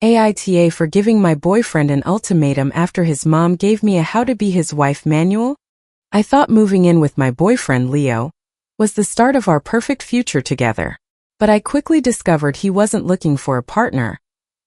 AITA for giving my boyfriend an ultimatum after his mom gave me a how to be his wife manual? I thought moving in with my boyfriend Leo was the start of our perfect future together. But I quickly discovered he wasn't looking for a partner.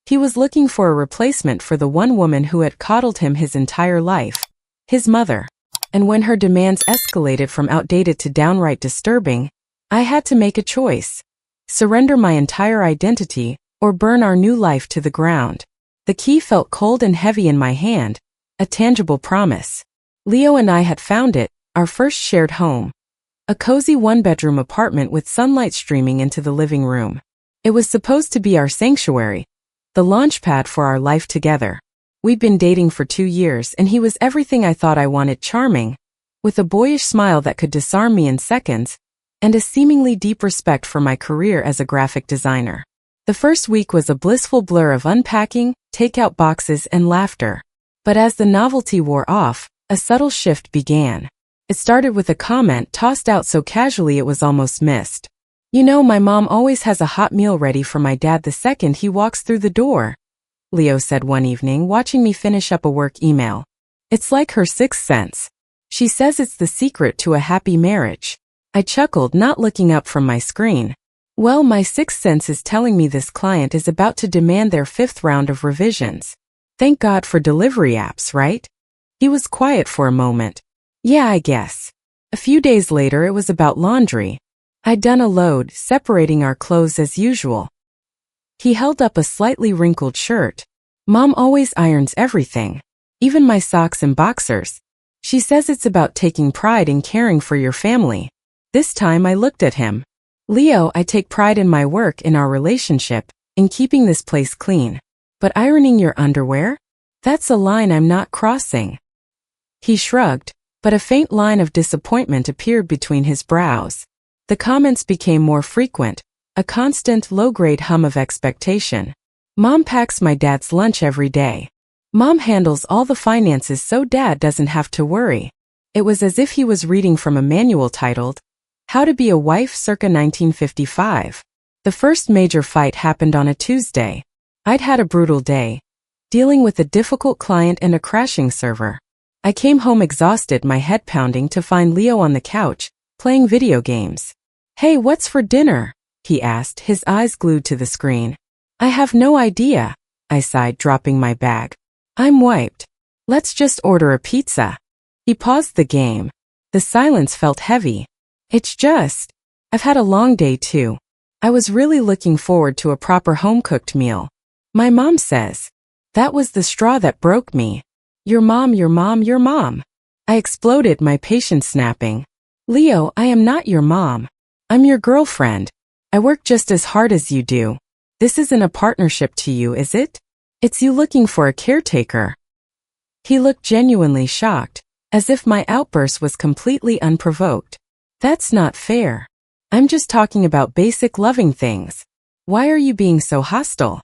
He was looking for a replacement for the one woman who had coddled him his entire life, his mother. And when her demands escalated from outdated to downright disturbing, I had to make a choice: surrender my entire identity or burn our new life to the ground. The key felt cold and heavy in my hand, a tangible promise. Leo and I had found it, our first shared home. A cozy one-bedroom apartment with sunlight streaming into the living room. It was supposed to be our sanctuary, the launchpad for our life together. We'd been dating for 2 years and he was everything I thought I wanted: charming, with a boyish smile that could disarm me in seconds, and a seemingly deep respect for my career as a graphic designer. The first week was a blissful blur of unpacking, takeout boxes, and laughter. But as the novelty wore off, a subtle shift began. It started with a comment tossed out so casually it was almost missed. "You know, my mom always has a hot meal ready for my dad the second he walks through the door," Leo said one evening, watching me finish up a work email. "It's like her sixth sense. She says it's the secret to a happy marriage." I chuckled, not looking up from my screen. Well, my sixth sense is telling me this client is about to demand their 5th round of revisions. Thank God for delivery apps, right? He was quiet for a moment. Yeah, I guess. A few days later, it was about laundry. I'd done a load, separating our clothes as usual. He held up a slightly wrinkled shirt. "Mom always irons everything, even my socks and boxers. She says it's about taking pride in caring for your family." This time I looked at him. "Leo, I take pride in my work, in our relationship, in keeping this place clean. But ironing your underwear? That's a line I'm not crossing." He shrugged, but a faint line of disappointment appeared between his brows. The comments became more frequent, a constant low-grade hum of expectation. "Mom packs my dad's lunch every day. Mom handles all the finances so dad doesn't have to worry." It was as if he was reading from a manual titled, "How to be a Wife circa 1955. The first major fight happened on a Tuesday. I'd had a brutal day, dealing with a difficult client and a crashing server. I came home exhausted, my head pounding, to find Leo on the couch, playing video games. "Hey, what's for dinner?" he asked, his eyes glued to the screen. "I have no idea," I sighed, dropping my bag. "I'm wiped. Let's just order a pizza." He paused the game. The silence felt heavy. I've had a long day too. I was really looking forward to a proper home-cooked meal. My mom says. That was the straw that broke me. Your mom, your mom, your mom." I exploded, my patience snapping. "Leo, I am not your mom. I'm your girlfriend. I work just as hard as you do. This isn't a partnership to you, is it? It's you looking for a caretaker." He looked genuinely shocked, as if my outburst was completely unprovoked. "That's not fair. I'm just talking about basic loving things. Why are you being so hostile?"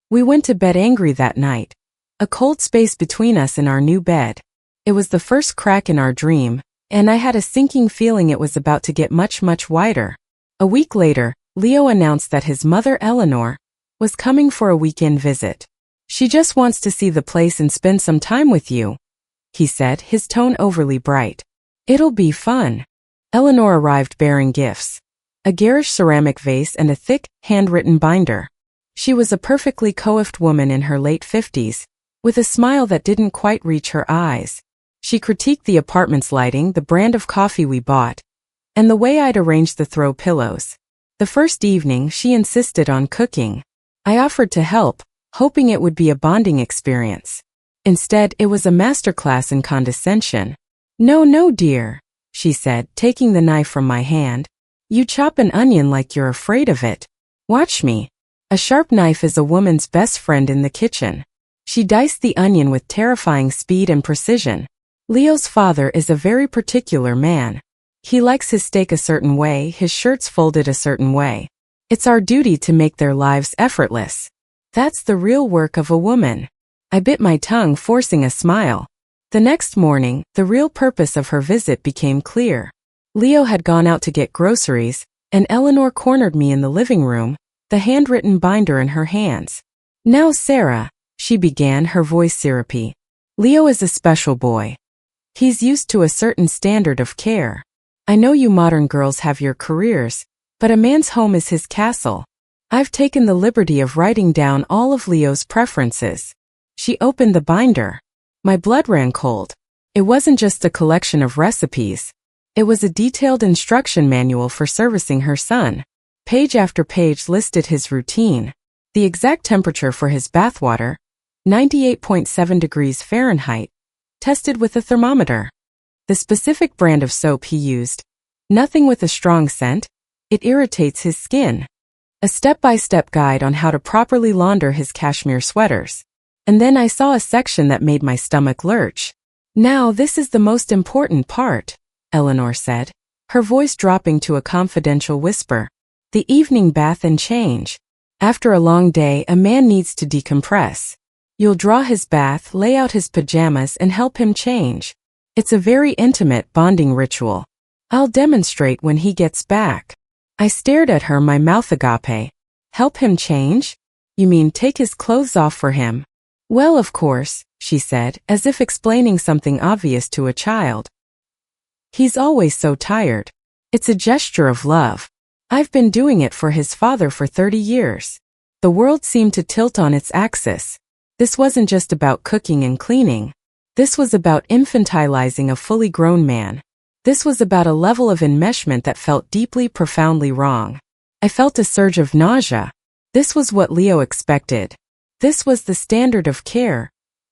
We went to bed angry that night. A cold space between us in our new bed. It was the first crack in our dream, and I had a sinking feeling it was about to get much, much wider. A week later, Leo announced that his mother, Eleanor, was coming for a weekend visit. "She just wants to see the place and spend some time with you," he said, his tone overly bright. "It'll be fun." Eleanor arrived bearing gifts. A garish ceramic vase and a thick, handwritten binder. She was a perfectly coiffed woman in her late 50s, with a smile that didn't quite reach her eyes. She critiqued the apartment's lighting, the brand of coffee we bought, and the way I'd arranged the throw pillows. The first evening, she insisted on cooking. I offered to help, hoping it would be a bonding experience. Instead, it was a masterclass in condescension. "No, no, dear," she said, taking the knife from my hand. "You chop an onion like you're afraid of it. Watch me." A sharp knife is a woman's best friend in the kitchen. She diced the onion with terrifying speed and precision. Leo's father is a very particular man. He likes his steak a certain way, his shirts folded a certain way. It's our duty to make their lives effortless. That's the real work of a woman. I bit my tongue, forcing a smile. The next morning, the real purpose of her visit became clear. Leo had gone out to get groceries, and Eleanor cornered me in the living room, the handwritten binder in her hands. Now Sarah, she began, her voice syrupy. Leo is a special boy. He's used to a certain standard of care. I know you modern girls have your careers, but a man's home is his castle. I've taken the liberty of writing down all of Leo's preferences. She opened the binder. My blood ran cold. It wasn't just a collection of recipes. It was a detailed instruction manual for servicing her son. Page after page listed his routine. The exact temperature for his bathwater, 98.7 degrees Fahrenheit, tested with a thermometer. The specific brand of soap he used, nothing with a strong scent, it irritates his skin. A step-by-step guide on how to properly launder his cashmere sweaters. And then I saw a section that made my stomach lurch. Now this is the most important part, Eleanor said, her voice dropping to a confidential whisper. The evening bath and change. After a long day, a man needs to decompress. You'll draw his bath, lay out his pajamas, and help him change. It's a very intimate bonding ritual. I'll demonstrate when he gets back. I stared at her, my mouth agape. Help him change? You mean take his clothes off for him? Well, of course, she said, as if explaining something obvious to a child. He's always so tired. It's a gesture of love. I've been doing it for his father for 30 years. The world seemed to tilt on its axis. This wasn't just about cooking and cleaning. This was about infantilizing a fully grown man. This was about a level of enmeshment that felt deeply, profoundly wrong. I felt a surge of nausea. This was what Leo expected. This was the standard of care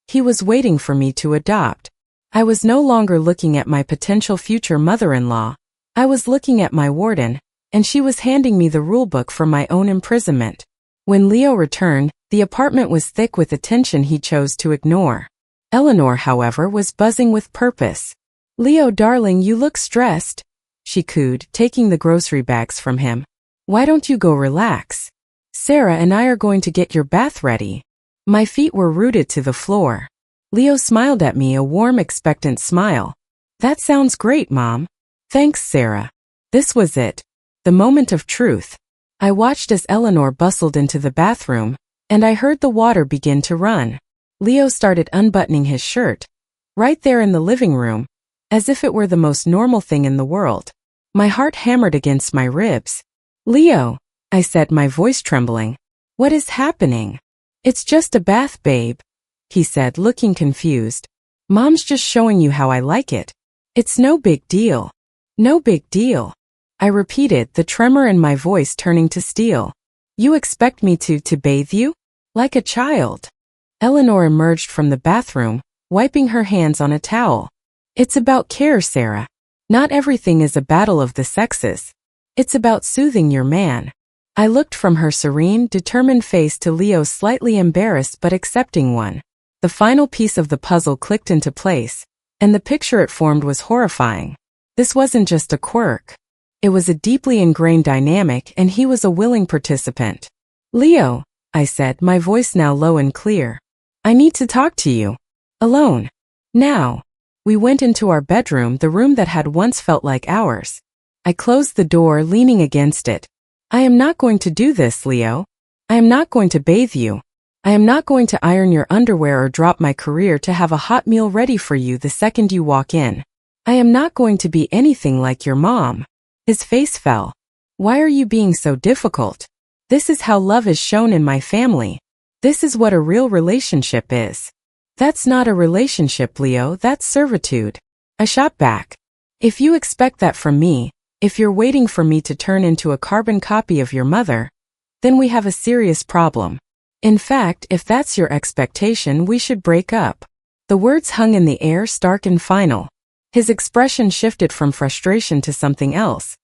he was waiting for me to adopt. I was no longer looking at my potential future mother-in-law. I was looking at my warden, and she was handing me the rulebook for my own imprisonment. When Leo returned, the apartment was thick with attention he chose to ignore. Eleanor, however, was buzzing with purpose. Leo, darling, you look stressed, she cooed, taking the grocery bags from him. Why don't you go relax? Sarah and I are going to get your bath ready. My feet were rooted to the floor. Leo smiled at me, a warm, expectant smile. That sounds great, Mom. Thanks, Sarah. This was it. The moment of truth. I watched as Eleanor bustled into the bathroom, and I heard the water begin to run. Leo started unbuttoning his shirt, right there in the living room, as if it were the most normal thing in the world. My heart hammered against my ribs. Leo, I said, my voice trembling. What is happening? It's just a bath, babe, he said, looking confused. Mom's just showing you how I like it. It's no big deal. No big deal. I repeated, the tremor in my voice turning to steel. You expect me to bathe you? Like a child. Eleanor emerged from the bathroom, wiping her hands on a towel. It's about care, Sarah. Not everything is a battle of the sexes. It's about soothing your man. I looked from her serene, determined face to Leo's slightly embarrassed but accepting one. The final piece of the puzzle clicked into place, and the picture it formed was horrifying. This wasn't just a quirk. It was a deeply ingrained dynamic, and he was a willing participant. Leo, I said, my voice now low and clear. I need to talk to you. Alone. Now. We went into our bedroom, the room that had once felt like ours. I closed the door, leaning against it. I am not going to do this, Leo. I am not going to bathe you. I am not going to iron your underwear or drop my career to have a hot meal ready for you the second you walk in. I am not going to be anything like your mom. His face fell. Why are you being so difficult? This is how love is shown in my family. This is what a real relationship is. That's not a relationship, Leo, that's servitude. I shot back. If you expect that from me, if you're waiting for me to turn into a carbon copy of your mother, then we have a serious problem. In fact, if that's your expectation, we should break up. The words hung in the air, stark and final. His expression shifted from frustration to something else.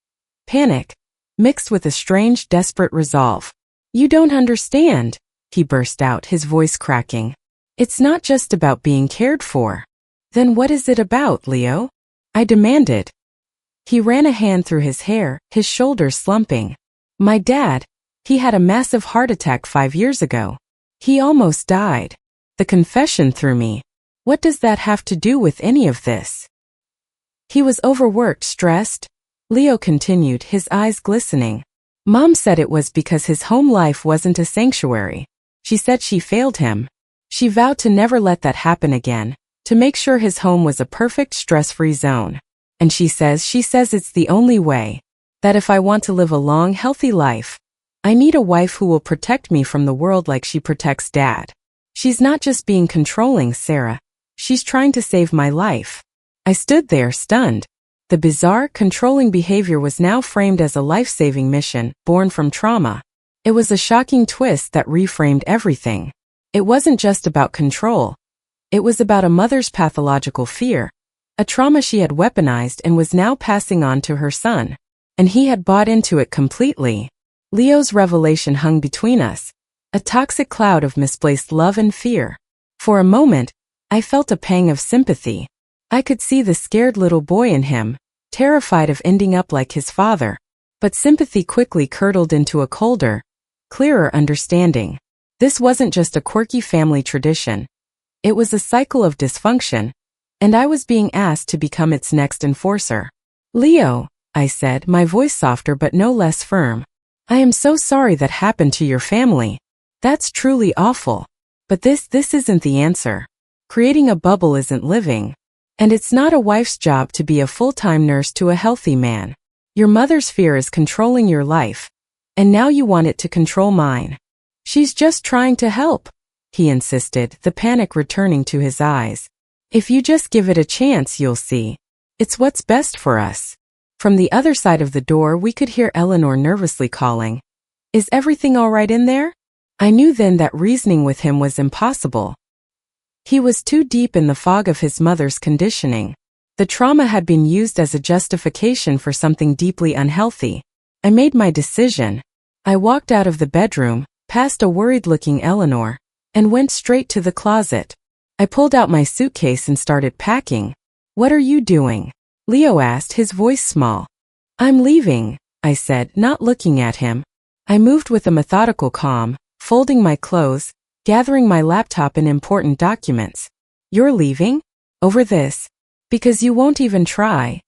Panic, mixed with a strange, desperate resolve. You don't understand, he burst out, his voice cracking. It's not just about being cared for. Then what is it about, Leo? I demanded. He ran a hand through his hair, his shoulders slumping. My dad, he had a massive heart attack 5 years ago. He almost died. The confession threw me. What does that have to do with any of this? He was overworked, stressed. Leo continued, his eyes glistening. Mom said it was because his home life wasn't a sanctuary. She said she failed him. She vowed to never let that happen again, to make sure his home was a perfect stress-free zone. And she says it's the only way. That if I want to live a long, healthy life, I need a wife who will protect me from the world like she protects Dad. She's not just being controlling, Sarah. She's trying to save my life. I stood there, stunned. The bizarre, controlling behavior was now framed as a life-saving mission, born from trauma. It was a shocking twist that reframed everything. It wasn't just about control. It was about a mother's pathological fear, a trauma she had weaponized and was now passing on to her son. And he had bought into it completely. Leo's revelation hung between us, a toxic cloud of misplaced love and fear. For a moment, I felt a pang of sympathy. I could see the scared little boy in him, terrified of ending up like his father. But sympathy quickly curdled into a colder, clearer understanding. This wasn't just a quirky family tradition. It was a cycle of dysfunction, and I was being asked to become its next enforcer. Leo, I said, my voice softer but no less firm. I am so sorry that happened to your family. That's truly awful. But this isn't the answer. Creating a bubble isn't living. And it's not a wife's job to be a full-time nurse to a healthy man. Your mother's fear is controlling your life. And now you want it to control mine. She's just trying to help, he insisted, the panic returning to his eyes. If you just give it a chance, you'll see. It's what's best for us. From the other side of the door we could hear Eleanor nervously calling. Is everything all right in there? I knew then that reasoning with him was impossible. He was too deep in the fog of his mother's conditioning. The trauma had been used as a justification for something deeply unhealthy. I made my decision. I walked out of the bedroom, past a worried-looking Eleanor, and went straight to the closet. I pulled out my suitcase and started packing. What are you doing? Leo asked, his voice small. I'm leaving, I said, not looking at him. I moved with a methodical calm, folding my clothes, gathering my laptop and important documents. You're leaving? Over this? Because you won't even try.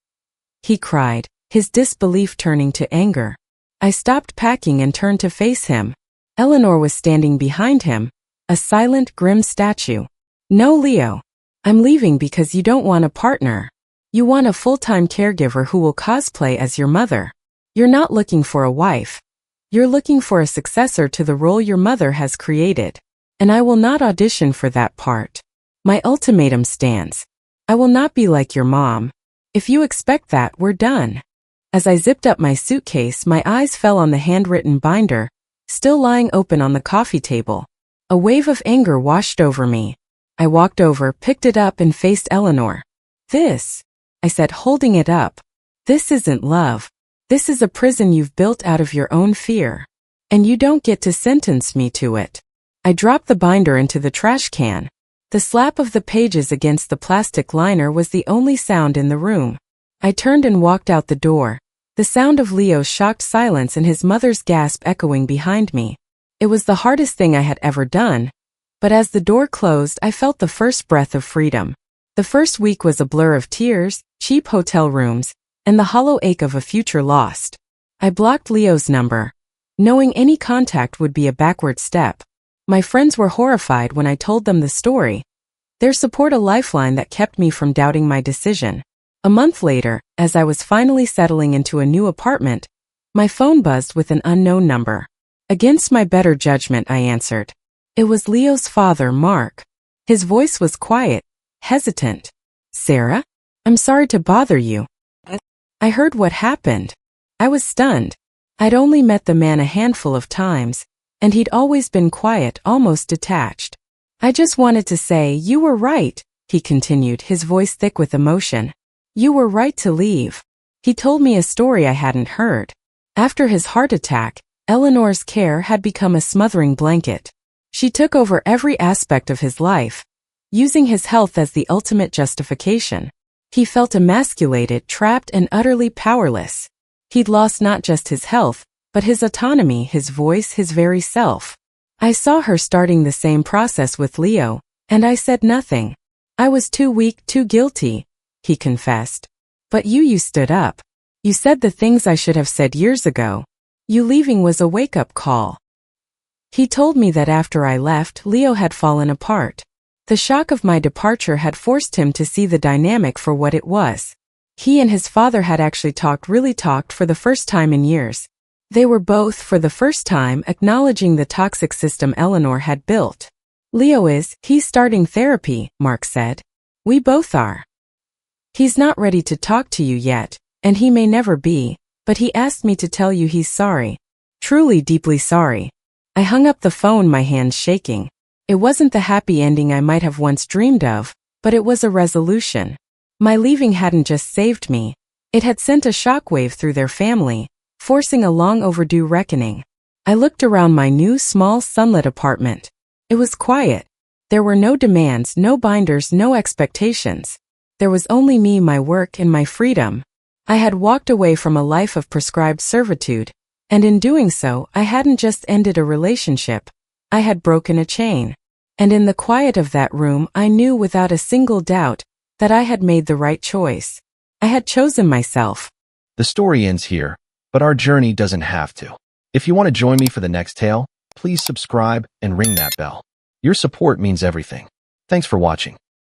He cried, his disbelief turning to anger. I stopped packing and turned to face him. Eleanor was standing behind him, a silent, grim statue. No, Leo. I'm leaving because you don't want a partner. You want a full-time caregiver who will cosplay as your mother. You're not looking for a wife. You're looking for a successor to the role your mother has created. And I will not audition for that part. My ultimatum stands. I will not be like your mom. If you expect that, we're done. As I zipped up my suitcase, my eyes fell on the handwritten binder, still lying open on the coffee table. A wave of anger washed over me. I walked over, picked it up and faced Eleanor. This, I said, holding it up. This isn't love. This is a prison you've built out of your own fear. And you don't get to sentence me to it. I dropped the binder into the trash can. The slap of the pages against the plastic liner was the only sound in the room. I turned and walked out the door, the sound of Leo's shocked silence and his mother's gasp echoing behind me. It was the hardest thing I had ever done. But as the door closed, I felt the first breath of freedom. The first week was a blur of tears, cheap hotel rooms, and the hollow ache of a future lost. I blocked Leo's number, knowing any contact would be a backward step. My friends were horrified when I told them the story, their support a lifeline that kept me from doubting my decision. A month later, as I was finally settling into a new apartment, my phone buzzed with an unknown number. Against my better judgment, I answered. It was Leo's father, Mark. His voice was quiet, hesitant. Sarah? I'm sorry to bother you. I heard what happened. I was stunned. I'd only met the man a handful of times, and he'd always been quiet, almost detached. I just wanted to say, you were right, he continued, his voice thick with emotion. You were right to leave. He told me a story I hadn't heard. After his heart attack, Eleanor's care had become a smothering blanket. She took over every aspect of his life, using his health as the ultimate justification. He felt emasculated, trapped, and utterly powerless. He'd lost not just his health, but his autonomy, his voice, his very self. I saw her starting the same process with Leo, and I said nothing. I was too weak, too guilty, he confessed. But you stood up. You said the things I should have said years ago. You leaving was a wake-up call. He told me that after I left, Leo had fallen apart. The shock of my departure had forced him to see the dynamic for what it was. He and his father had actually really talked for the first time in years. They were both, for the first time, acknowledging the toxic system Eleanor had built. He's starting therapy, Mark said. We both are. He's not ready to talk to you yet, and he may never be, but he asked me to tell you he's sorry. Truly deeply sorry. I hung up the phone, my hands shaking. It wasn't the happy ending I might have once dreamed of, but it was a resolution. My leaving hadn't just saved me. It had sent a shockwave through their family, forcing a long overdue reckoning. I looked around my new small sunlit apartment. It was quiet. There were no demands, no binders, no expectations. There was only me, my work, and my freedom. I had walked away from a life of prescribed servitude, and in doing so, I hadn't just ended a relationship. I had broken a chain. And in the quiet of that room, I knew without a single doubt that I had made the right choice. I had chosen myself. The story ends here, but our journey doesn't have to. If you want to join me for the next tale, please subscribe and ring that bell. Your support means everything. Thanks for watching.